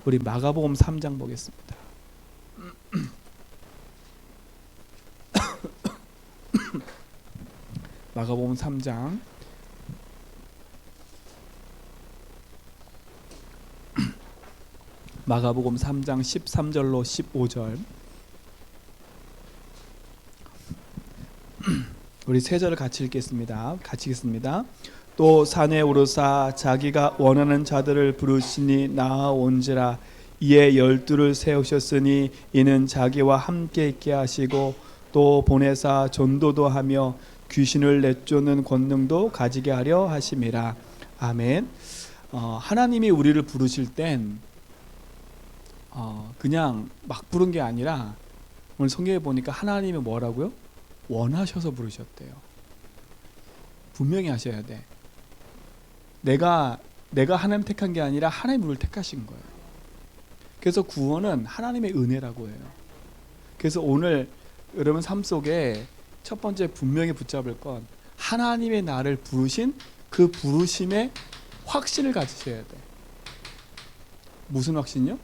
우리 마가복음 3장 보겠습니다. 마가복음 3장 마가복음 3장 13절로 15절 우리 세 절을 같이 읽겠습니다. 같이 읽겠습니다. 또 산에 오르사 자기가 원하는 자들을 부르시니 나아온지라. 이에 12를 세우셨으니 이는 자기와 함께 있게 하시고 또 보내사 전도도 하며 귀신을 내쫓는 권능도 가지게 하려 하심이라. 아멘. 하나님이 우리를 부르실 땐 그냥 막 부른 게 아니라 오늘 성경에 보니까 하나님이 뭐라고요? 원하셔서 부르셨대요. 분명히 하셔야 돼. 내가 하나님 택한 게 아니라 하나님 우리를 택하신 거예요. 그래서 구원은 하나님의 은혜라고 해요. 그래서 오늘 여러분 삶 속에 첫 번째 분명히 붙잡을 건 하나님의 나를 부르신 그 부르심의 확신을 가지셔야 돼. 무슨 확신이요?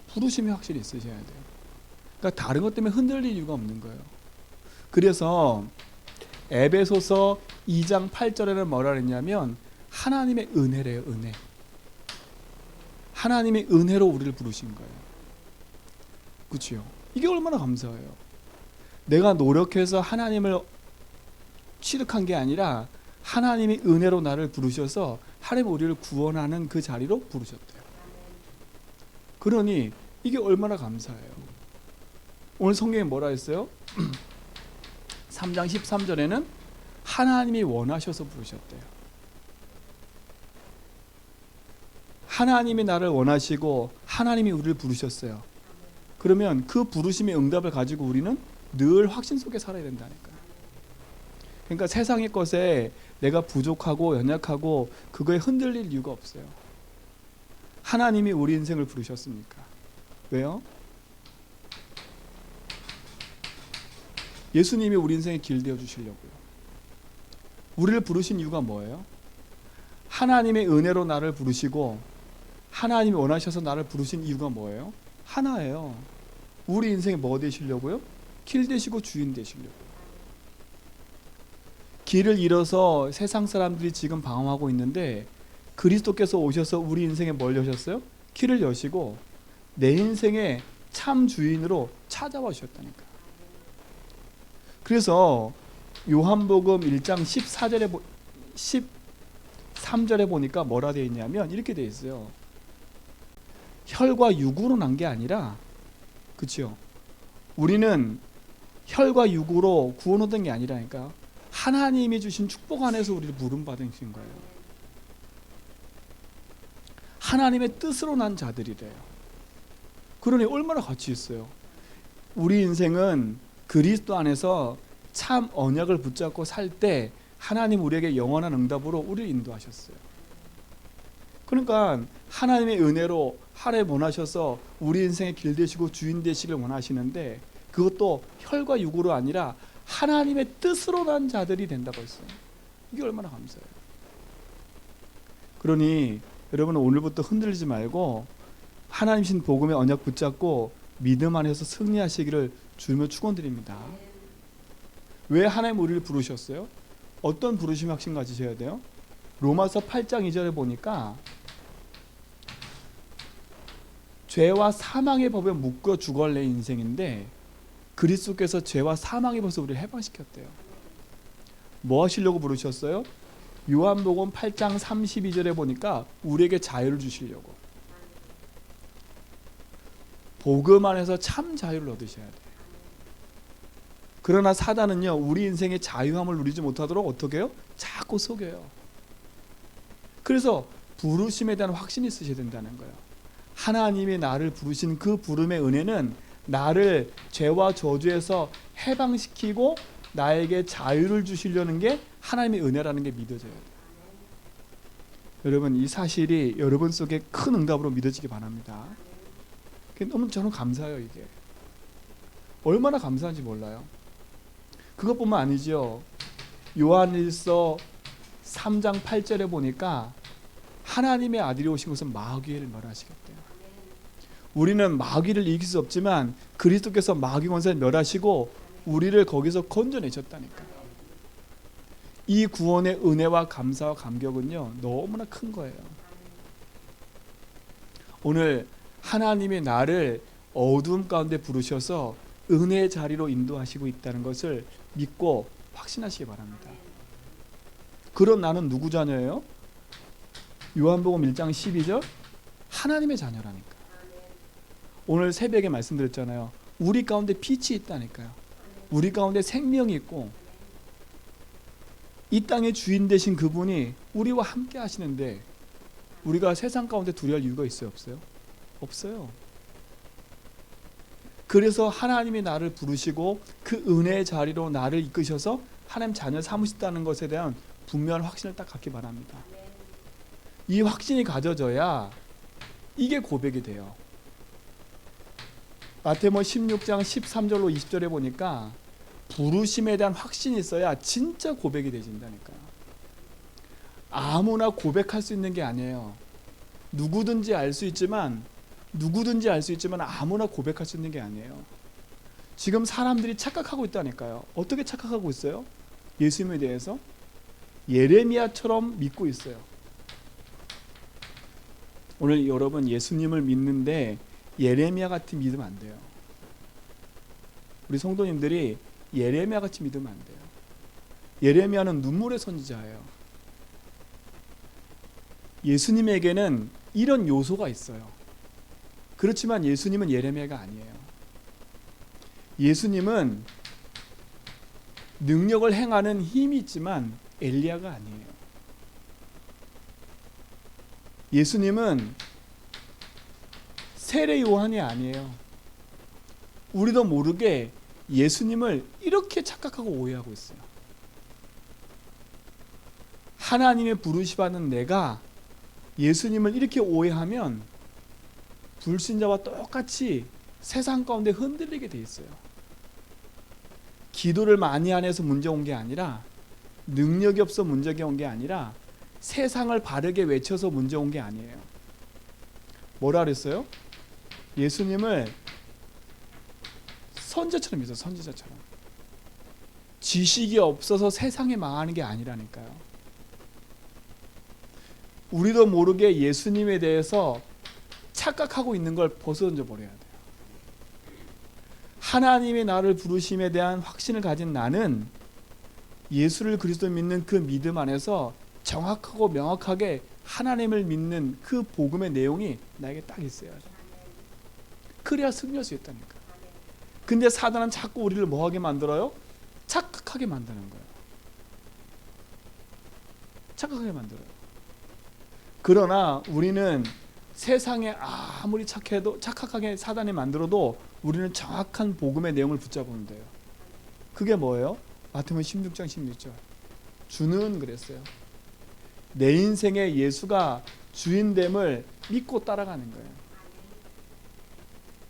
부르심의 확신이 있으셔야 돼요. 그러니까 다른 것 때문에 흔들릴 이유가 없는 거예요. 그래서 에베소서 2장 8절에는 뭐라 그랬냐면 하나님의 은혜래요. 은혜. 하나님의 은혜로 우리를 부르신 거예요. 그렇죠? 이게 얼마나 감사해요. 내가 노력해서 하나님을 취득한 게 아니라 하나님이 은혜로 나를 부르셔서 하나님 우리를 구원하는 그 자리로 부르셨대요. 그러니 이게 얼마나 감사해요. 오늘 성경에 뭐라 했어요? 3장 13절에는 하나님이 원하셔서 부르셨대요. 하나님이 나를 원하시고 하나님이 우리를 부르셨어요. 그러면 그 부르심의 응답을 가지고 우리는 늘 확신 속에 살아야 된다니까요. 그러니까 세상의 것에 내가 부족하고 연약하고 그거에 흔들릴 이유가 없어요. 하나님이 우리 인생을 부르셨으니까. 왜요? 예수님이 우리 인생의 길 되어 주시려고요. 우리를 부르신 이유가 뭐예요? 하나님의 은혜로 나를 부르시고 하나님이 원하셔서 나를 부르신 이유가 뭐예요? 하나예요. 우리 인생에 뭐 되시려고요? 길 되시고 주인 되시려고요. 길을 잃어서 세상 사람들이 지금 방황하고 있는데 그리스도께서 오셔서 우리 인생에 뭘 여셨어요? 길을 여시고 내 인생의 참 주인으로 찾아와 주셨다니까. 그래서 요한복음 1장 13절에 보니까 뭐라 되어 있냐면 이렇게 되어 있어요. 혈과 육으로 난 게 아니라, 그렇죠? 우리는 혈과 육으로 구원 얻은 게 아니라니까. 하나님이 주신 축복 안에서 우리를 부름 받으신 거예요. 하나님의 뜻으로 난 자들이래요. 그러니 얼마나 가치 있어요. 우리 인생은 그리스도 안에서 참 언약을 붙잡고 살 때 하나님 우리에게 영원한 응답으로 우리를 인도하셨어요. 그러니까 하나님의 은혜로 하나님 원하셔서 우리 인생의 길 되시고 주인 되시길 원하시는데 그것도 혈과 육으로 아니라 하나님의 뜻으로 난 자들이 된다고 했어요. 이게 얼마나 감사해요. 그러니 여러분은 오늘부터 흔들리지 말고 하나님 신 복음의 언약 붙잡고 믿음 안에서 승리하시기를 주님을 축원드립니다. 왜 하나님 우리를 부르셨어요? 어떤 부르심 확신 가지셔야 돼요? 로마서 8장 2절에 보니까 죄와 사망의 법에 묶여 죽어갈 내 인생인데 그리스도께서 죄와 사망의 법에서 우리를 해방시켰대요. 뭐 하시려고 부르셨어요? 요한복음 8장 32절에 보니까 우리에게 자유를 주시려고. 복음 안에서 참 자유를 얻으셔야 돼요. 그러나 사단은요, 우리 인생의 자유함을 누리지 못하도록 어떻게 해요? 자꾸 속여요. 그래서 부르심에 대한 확신이 있으셔야 된다는 거예요. 하나님이 나를 부르신 그 부름의 은혜는 나를 죄와 저주에서 해방시키고 나에게 자유를 주시려는 게 하나님의 은혜라는 게 믿어져야 돼요. 여러분, 이 사실이 여러분 속에 큰 응답으로 믿어지기 바랍니다. 너무 저는 감사해요. 이게 얼마나 감사한지 몰라요. 그것뿐만 아니죠. 요한일서 3장 8절에 보니까 하나님의 아들이 오신 것은 마귀를 멸하시겠대요. 우리는 마귀를 이길 수 없지만 그리스도께서 마귀 권세를 멸하시고 우리를 거기서 건져내셨다니까요. 이 구원의 은혜와 감사와 감격은요 너무나 큰 거예요. 오늘 하나님이 나를 어두움 가운데 부르셔서 은혜의 자리로 인도하시고 있다는 것을 믿고 확신하시기 바랍니다. 그럼 나는 누구 자녀예요? 요한복음 1장 12절 하나님의 자녀라니까. 오늘 새벽에 말씀드렸잖아요. 우리 가운데 빛이 있다니까요. 우리 가운데 생명이 있고 이 땅의 주인 되신 그분이 우리와 함께 하시는데 우리가 세상 가운데 두려워할 이유가 있어요? 없어요? 없어요. 그래서 하나님이 나를 부르시고 그 은혜의 자리로 나를 이끄셔서 하나님 자녀 삼으셨다는 것에 대한 분명한 확신을 딱 갖기 바랍니다. 이 확신이 가져져야 이게 고백이 돼요. 마태복음 16장 13절로 20절에 보니까 부르심에 대한 확신이 있어야 진짜 고백이 되진다니까요. 아무나 고백할 수 있는 게 아니에요. 누구든지 알 수 있지만 아무나 고백할 수 있는 게 아니에요. 지금 사람들이 착각하고 있다니까요. 어떻게 착각하고 있어요? 예수님에 대해서 예레미야처럼 믿고 있어요. 오늘 여러분 예수님을 믿는데 예레미야 같은 믿으면 안 돼요. 우리 성도님들이 예레미야 같이 믿으면 안 돼요. 예레미야는 눈물의 선지자예요. 예수님에게는 이런 요소가 있어요. 그렇지만 예수님은 예레미야가 아니에요. 예수님은 능력을 행하는 힘이 있지만 엘리야가 아니에요. 예수님은 세례 요한이 아니에요. 우리도 모르게 예수님을 이렇게 착각하고 오해하고 있어요. 하나님의 부르심받는 내가 예수님을 이렇게 오해하면 불신자와 똑같이 세상 가운데 흔들리게 돼 있어요. 기도를 많이 안 해서 문제 온 게 아니라 능력이 없어 문제가 온 게 아니라 세상을 바르게 외쳐서 문제 온 게 아니에요. 뭐라 그랬어요? 예수님을 선지자처럼 믿어요. 선지자처럼. 지식이 없어서 세상에 망하는 게 아니라니까요. 우리도 모르게 예수님에 대해서 착각하고 있는 걸 벗어던져 버려야 돼요. 하나님이 나를 부르심에 대한 확신을 가진 나는 예수를 그리스도 믿는 그 믿음 안에서 정확하고 명확하게 하나님을 믿는 그 복음의 내용이 나에게 딱 있어야 돼. 그래야 승리할 수 있다니까. 근데 사단은 자꾸 우리를 뭐하게 만들어요? 착각하게 만드는 거예요. 착각하게 만들어요. 그러나 우리는 세상에 아무리 착하게 사단이 만들어도 우리는 정확한 복음의 내용을 붙잡으면 돼요. 그게 뭐예요? 마태복음 16장 16절. 주는 그랬어요. 내 인생에 예수가 주인됨을 믿고 따라가는 거예요.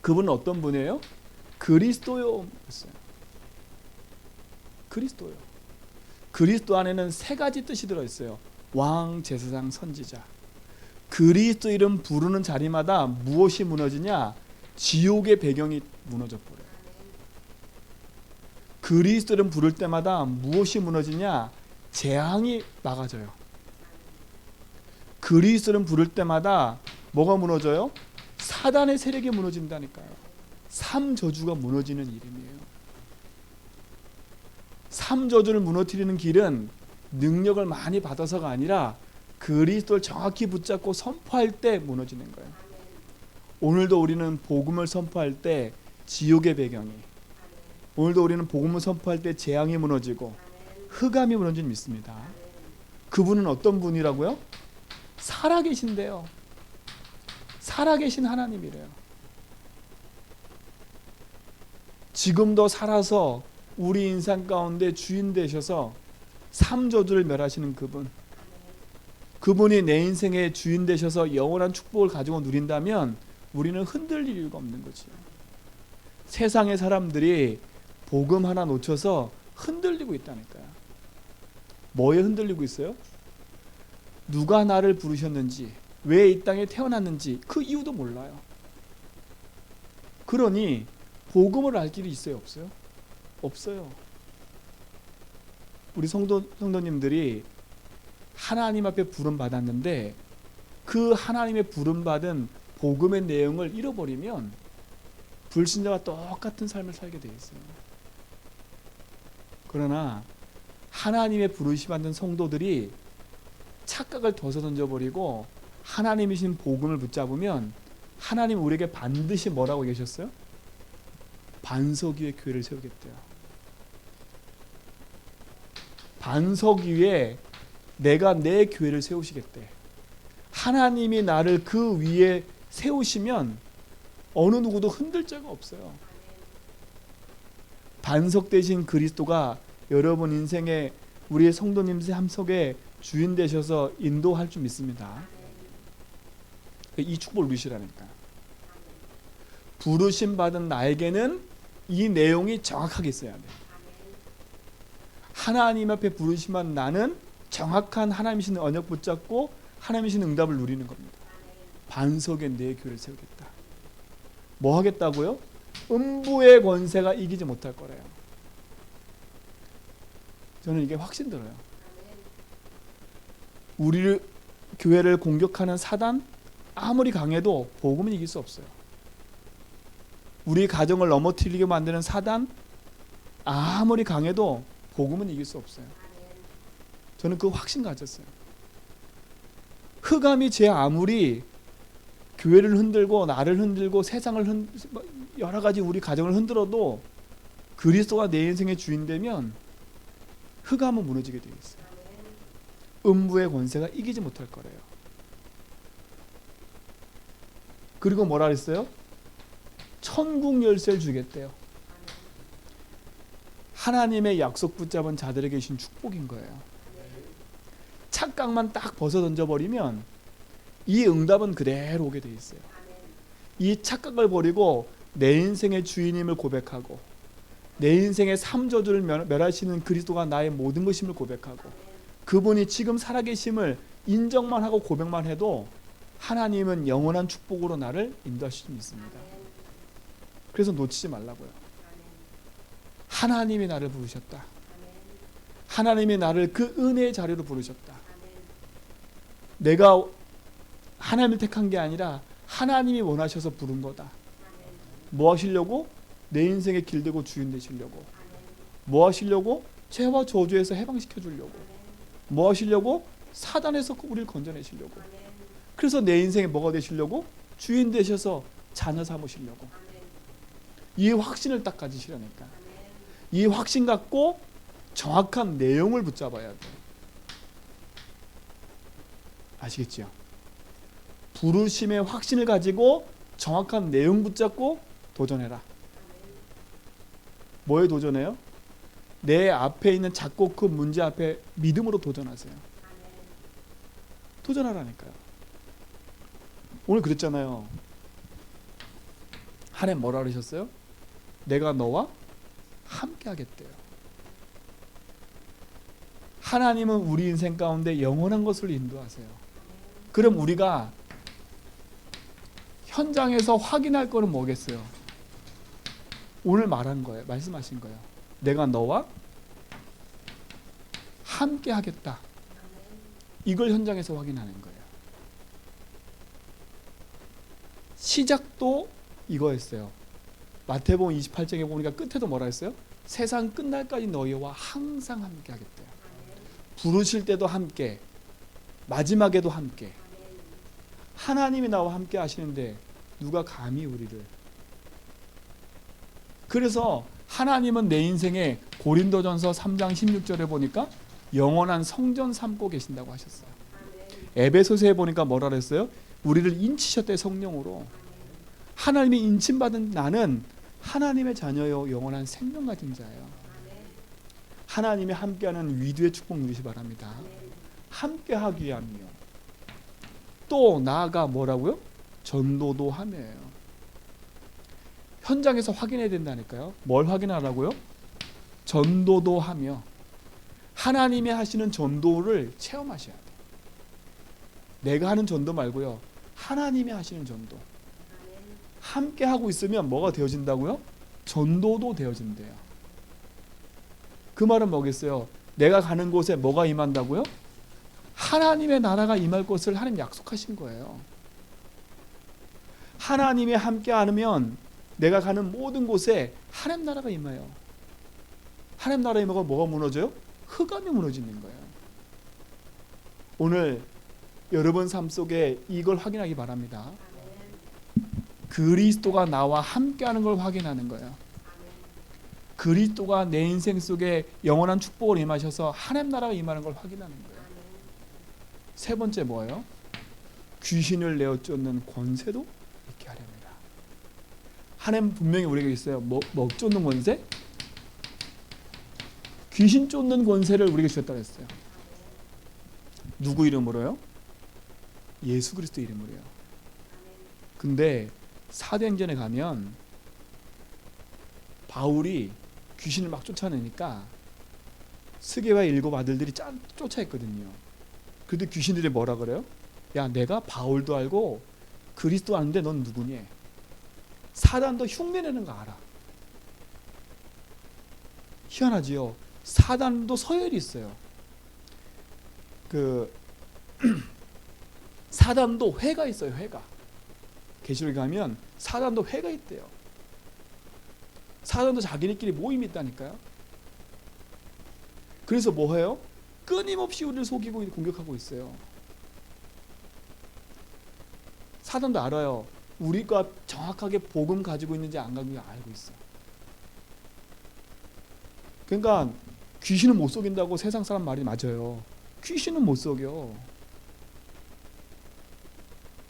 그분은 어떤 분이에요? 그리스도요. 했어요. 그리스도요. 그리스도 안에는 세 가지 뜻이 들어있어요. 왕, 제사장, 선지자. 그리스도 이름 부르는 자리마다 무엇이 무너지냐? 지옥의 배경이 무너져 버려요. 그리스도 이름 부를 때마다 무엇이 무너지냐? 재앙이 막아져요. 그리스도 이름 부를 때마다 뭐가 무너져요? 사단의 세력이 무너진다니까요. 삼저주가 무너지는 이름이에요. 삼저주를 무너뜨리는 길은 능력을 많이 받아서가 아니라 그리스도를 정확히 붙잡고 선포할 때 무너지는 거예요. 오늘도 우리는 복음을 선포할 때 지옥의 배경이, 오늘도 우리는 복음을 선포할 때 재앙이 무너지고 흑암이 무너지는 믿습니다. 그분은 어떤 분이라고요? 살아계신데요. 살아계신 하나님이래요. 지금도 살아서 우리 인생 가운데 주인 되셔서 삼저주를 멸하시는 그분, 그분이 내 인생의 주인 되셔서 영원한 축복을 가지고 누린다면 우리는 흔들릴 이유가 없는 거죠. 세상의 사람들이 복음 하나 놓쳐서 흔들리고 있다니까요. 뭐에 흔들리고 있어요? 누가 나를 부르셨는지, 왜 이 땅에 태어났는지 그 이유도 몰라요. 그러니 복음을 알 길이 있어요, 없어요? 없어요. 우리 성도님들이 하나님 앞에 부름 받았는데 그 하나님의 부름 받은 복음의 내용을 잃어버리면 불신자와 똑같은 삶을 살게 되어 있어요. 그러나 하나님의 부르심 받는 성도들이 착각을 벗어 던져버리고 하나님이신 복음을 붙잡으면 하나님 우리에게 반드시 뭐라고 계셨어요? 반석 위에 교회를 세우겠대요. 반석 위에 내가 내 교회를 세우시겠대. 하나님이 나를 그 위에 세우시면 어느 누구도 흔들 자가 없어요. 반석 대신 그리스도가 여러분 인생에 우리의 성도님 삶 속에 주인 되셔서 인도할 줄 믿습니다. 이 축복을 누리시라니까. 부르심 받은 나에게는 이 내용이 정확하게 있어야 돼. 하나님 앞에 부르심 받은 나는 정확한 하나님이신 언약 붙잡고 하나님이신 응답을 누리는 겁니다. 반석에 내 교회를 세우겠다. 뭐 하겠다고요? 음부의 권세가 이기지 못할 거래요. 저는 이게 확신 들어요. 우리를 교회를 공격하는 사단 아무리 강해도 복음은 이길 수 없어요. 우리 가정을 넘어뜨리게 만드는 사단 아무리 강해도 복음은 이길 수 없어요. 저는 그 확신 가졌어요. 흑암이 제 아무리 교회를 흔들고 나를 흔들고 세상을 여러 가지 우리 가정을 흔들어도 그리스도가 내 인생의 주인 되면 흑암은 무너지게 되어 있어요. 음부의 권세가 이기지 못할 거래요. 그리고 뭐라 그랬어요? 천국 열쇠를 주겠대요. 하나님의 약속 붙잡은 자들에게 주신 축복인 거예요. 착각만 딱 벗어 던져버리면 이 응답은 그대로 오게 돼 있어요. 이 착각을 버리고 내 인생의 주인임을 고백하고 내 인생의 삼저주를 멸하시는 그리스도가 나의 모든 것임을 고백하고 그분이 지금 살아계심을 인정만 하고 고백만 해도 하나님은 영원한 축복으로 나를 인도하실 수 있습니다. 그래서 놓치지 말라고요. 하나님이 나를 부르셨다. 하나님이 나를 그 은혜의 자리로 부르셨다. 내가 하나님을 택한 게 아니라 하나님이 원하셔서 부른 거다. 뭐 하시려고? 내 인생의 길되고 주인 되시려고. 뭐 하시려고? 죄와 저주에서 해방시켜 주려고. 뭐 하시려고? 사단에서 우리를 건져내시려고. 그래서 내 인생에 뭐가 되시려고? 주인 되셔서 자녀 삼으시려고. 이 확신을 딱 가지시라니까. 이 확신 갖고 정확한 내용을 붙잡아야 돼. 아시겠죠? 부르심의 확신을 가지고 정확한 내용 붙잡고 도전해라. 뭐에 도전해요? 내 앞에 있는 작고 큰 문제 앞에 믿음으로 도전하세요. 도전하라니까요. 오늘 그랬잖아요. 하나님 뭐라 그러셨어요? 내가 너와 함께 하겠대요. 하나님은 우리 인생 가운데 영원한 것을 인도하세요. 그럼 우리가 현장에서 확인할 거는 뭐겠어요? 오늘 말한 거예요. 말씀하신 거예요. 내가 너와 함께 하겠다. 이걸 현장에서 확인하는 거예요. 시작도 이거였어요. 마태복음 28장에 보니까 끝에도 뭐라 했어요? 세상 끝날까지 너희와 항상 함께 하겠대요. 부르실 때도 함께, 마지막에도 함께. 하나님이 나와 함께 하시는데 누가 감히 우리를. 그래서 하나님은 내 인생에 고린도전서 3장 16절에 보니까 영원한 성전 삼고 계신다고 하셨어요. 에베소서에 보니까 뭐라 그랬어요? 우리를 인치셨대, 성령으로. 하나님이 인침받은 나는 하나님의 자녀요 영원한 생명 가진 자예요. 하나님이 함께하는 위두의 축복 누리시 바랍니다. 함께하기 위함이요. 또 나아가 뭐라고요? 전도도 하며요. 현장에서 확인해야 된다니까요. 뭘 확인하라고요? 전도도 하며. 하나님이 하시는 전도를 체험하셔야 돼요. 내가 하는 전도 말고요. 하나님이 하시는 전도. 함께 하고 있으면 뭐가 되어진다고요? 전도도 되어진대요. 그 말은 뭐겠어요? 내가 가는 곳에 뭐가 임한다고요? 하나님의 나라가 임할 것을 하나님 약속하신 거예요. 하나님이 함께 하면 내가 가는 모든 곳에 하나님 나라가 임해요. 하나님 나라에 임하고 뭐가 무너져요? 흑암이 무너지는 거예요. 오늘 여러분 삶 속에 이걸 확인하기 바랍니다. 그리스도가 나와 함께하는 걸 확인하는 거예요. 그리스도가 내 인생 속에 영원한 축복을 임하셔서 하나님 나라가 임하는 걸 확인하는 거예요. 세 번째 뭐예요? 귀신을 내어 쫓는 권세도 있게 하렵니다. 하나님 분명히 우리에게 있어요. 뭐 쫓는 권세? 귀신 쫓는 권세를 우리에게 주셨다고 했어요. 누구 이름으로요? 예수 그리스도 이름으로요. 근데 사도행전에 가면 바울이 귀신을 막 쫓아내니까 스게와 7 아들들이 쫓아했거든요. 그런데 귀신들이 뭐라 그래요? 야, 내가 바울도 알고 그리스도 아는데 넌 누구니? 사단도 흉내내는 거 알아. 희한하지요. 사단도 서열이 있어요. 사단도 회가 있어요. 회가. 계시록에 가면 사단도 회가 있대요. 사단도 자기네끼리 모임이 있다니까요. 그래서 뭐해요? 끊임없이 우리를 속이고 공격하고 있어요. 사단도 알아요. 우리가 정확하게 복음 가지고 있는지 안 가지고 있는지 알고 있어. 그러니까 귀신은 못 속인다고 세상 사람 말이 맞아요. 귀신은 못 속여.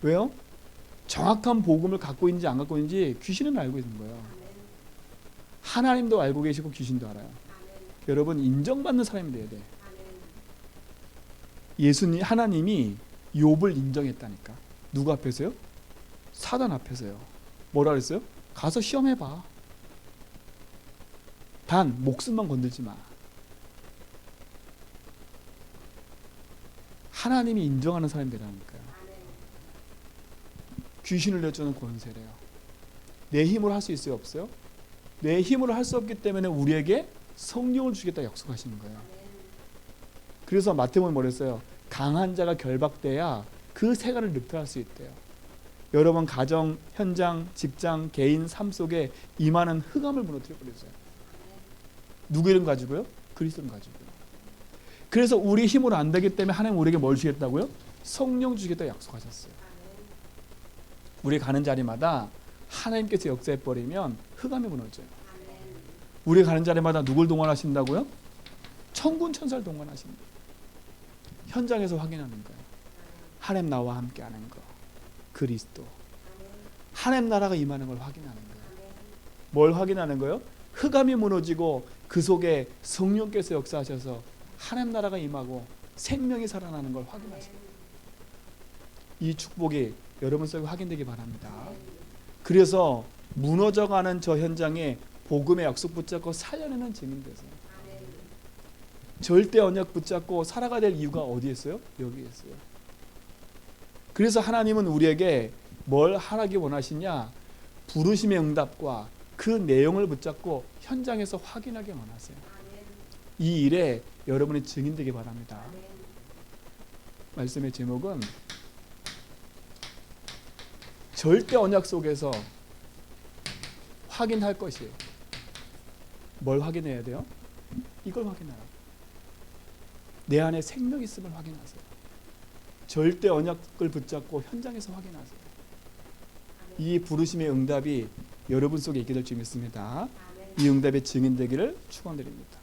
왜요? 정확한 복음을 갖고 있는지 안 갖고 있는지 귀신은 알고 있는 거예요. 하나님도 알고 계시고 귀신도 알아요. 여러분 인정받는 사람이 돼야 돼. 예수님 하나님이 욥을 인정했다니까. 누구 앞에서요? 사단 앞에서요. 뭐라 그랬어요? 가서 시험해봐. 단 목숨만 건들지 마. 하나님이 인정하는 사람이 되라니까요. 귀신을 내쫓는 권세래요. 내 힘으로 할 수 있어요? 없어요? 내 힘으로 할 수 없기 때문에 우리에게 성령을 주겠다 약속하시는 거예요. 그래서 마태복음에 뭐랬어요? 강한 자가 결박돼야 그 세간을 늑탈할 수 있대요. 여러분 가정, 현장, 직장, 개인 삶 속에 임하는 흑암을 무너뜨려 버렸어요. 누구 이름 가지고요? 그리스도 이름 가지고요. 그래서 우리 힘으로 안 되기 때문에 하나님 우리에게 뭘 주겠다고요? 성령 주겠다 약속하셨어요. 우리 가는 자리마다 하나님께서 역사해 버리면 흑암이 무너져요. 우리 가는 자리마다 누굴 동원하신다고요? 천군 천사를 동원하십니다. 현장에서 확인하는 거예요. 하나님 나와 함께하는 거. 그리스도. 하나님 나라가 임하는 걸 확인하는 거예요. 뭘 확인하는 거예요? 흑암이 무너지고 그 속에 성령께서 역사하셔서 하나님 나라가 임하고 생명이 살아나는 걸 확인하십니다. 이 축복이 여러분 속에 확인되기 바랍니다. 그래서 무너져가는 저 현장에 복음의 약속 붙잡고 살려내는 증인 되세요. 절대 언약 붙잡고 살아가야 될 이유가 어디에 있어요? 여기에 있어요. 그래서 하나님은 우리에게 뭘 하라기 원하시냐? 부르심의 응답과 그 내용을 붙잡고 현장에서 확인하게 원하세요. 이 일에 여러분이 증인되기 바랍니다. 말씀의 제목은 절대 언약 속에서 확인할 것이에요. 뭘 확인해야 돼요? 이걸 확인하라. 내 안에 생명이 있음을 확인하세요. 절대 언약을 붙잡고 현장에서 확인하세요. 이 부르심의 응답이 여러분 속에 있게 될 줄 믿습니다. 이 응답의 증인 되기를 축원드립니다.